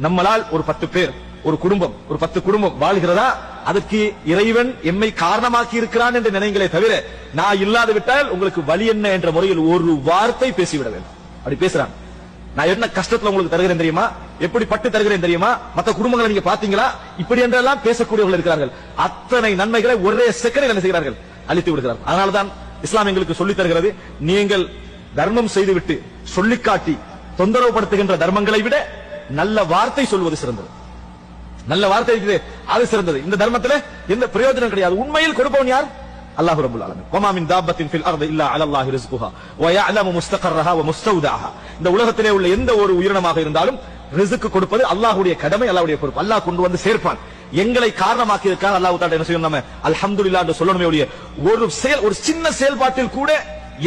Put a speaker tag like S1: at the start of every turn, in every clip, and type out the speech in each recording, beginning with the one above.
S1: நம்மளால் ஒரு 10 பேர் ஒரு குடும்பம் ஒரு 10 குடும்பம் வாழ்கிறதா, அதற்கு இறைவன் எம்மை காரணமாக்கி இருக்கிறான் என்று நினைங்களே தவிர, நான் இல்லாது விட்டால் உங்களுக்கு வழி என்ன என்ற முறையில் ஒரு வார்த்தை பேசிவிட வேண்டும். அப்படி பேசுறாங்க. நான் என்ன கஷ்டத்துல உங்களுக்கு தருகிறேன் தெரியுமா, எப்படி பட்டு தருகிறேன் தெரியுமா, மற்ற குடும்பங்களை நீங்க பாத்தீங்களா, இப்படி என்றெல்லாம் பேசக்கூடியவர்கள் இருக்கிறார்கள். அத்தனை நன்மைகளை ஒரே செகண்டில் என்ன செய்கிறார்கள், அழித்து விடுகிறார்கள். அதனால்தான் இஸ்லாம் எங்களுக்கு சொல்லித் தருகிறது, நீங்கள் தர்மம் செய்துவிட்டு சொல்லிக்காட்டி தொந்தரவுபடுத்துகின்ற தர்மங்களை விட நல்ல வார்த்தை சொல்வது சிறந்தது. நல்ல வார்த்தை இருக்குது, அது சிறந்தது. இந்த தர்மத்தில் எந்த பிரயோஜனம் கிடையாது. உண்மையில் கொடுப்பவன் யார்? அல்லாஹ் ரப்பல் ஆலமீன். வமா மின் தாபத்தின் ஃபில் அர்தி இல்லா அலல்லாஹி ரிஸ்குஹா வ யஅலமு முஸ்தகர்ரஹா வ முஸ்தௌதஹா. இந்த உலகத்திலே உள்ள எந்த ஒரு உயிரினமாக இருந்தாலும் ரிஸ்க் கொடுப்பது அல்லாஹ்வுடைய கடமை, அல்லாஹ்வுடைய பொறுப்பு. அல்லாஹ் கொண்டு வந்து சேர்ப்பான். எங்களை காரணமாக்கி இருக்கார். அல்லாஹ் தஆலா என்ன செய்யணும், நம்ம அல்ஹம்துலில்லாஹ் என்று சொல்லணுமே ஒழிய ஒரு சின்ன செயல்பாட்டில் கூட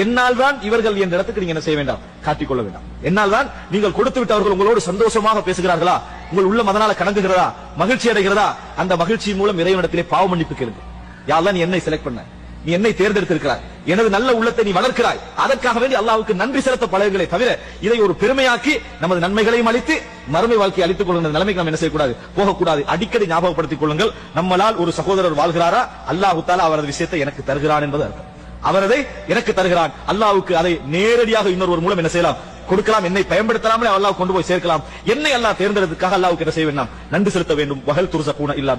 S1: என்னால் தான் இவர்கள் என்ற இடத்துக்கு நீங்க என்ன செய்ய வேண்டாம், காட்டிக்கொள்ள வேண்டாம். என்னால் தான் நீங்கள் கொடுத்து விட்டவர்கள் உங்களோடு சந்தோஷமாக பேசுகிறார்களா, உங்கள் உள்ளம் அதனால கணங்குகிறதா, மகிழ்ச்சி அடைகிறதா, அந்த மகிழ்ச்சியின் மூலம் இறைவனிடத்திலே பாவ மன்னிப்பு கேளுங்க. யா அல்லாஹ், நீ என்னை செலக்ட் பண்ண, நீ என்னை தேர்ந்தெடுத்திருக்கிறாய், எனது நல்ல உள்ளத்தை நீ வளர்க்கிறாய், அதற்காக வேண்டி அல்லாஹ்வுக்கு நன்றி செலுத்த பழகுகளை தவிர இதை ஒரு பெருமையாக்கி நமது நன்மைகளையும் அளித்து மறுமை வாழ்க்கையை அளித்துக் கொள்ளுங்கள் நிலைமைக்கு நாம் என்ன செய்யக்கூடாது, போகக்கூடாது. அடிக்கடி ஞாபகப்படுத்திக் கொள்ளுங்கள், நம்மளால் ஒரு சகோதரர் வாழ்கிறாரா, அல்லாஹ் தஆலா அவரது விஷயத்தை எனக்கு தருகிறான் என்பது அர்த்தம். அவரதை எனக்கு தருகிறான். அல்லாஹ்வுக்கு அதை நேரடியாக இன்னொரு மூலம் என்ன செய்யலாம், கொடுக்கலாம். என்னை பயன்படுத்தலாமே அல்லாஹ் கொண்டு போய் சேர்க்கலாம். என்னை அல்லாஹ் தேர்ந்தெடுத்ததுக்காக அல்லாஹ்வுக்கு என்ன செய்ய வேண்டும், நன்றி செலுத்த வேண்டும். வஹல் துர்ஸகூன இல்லா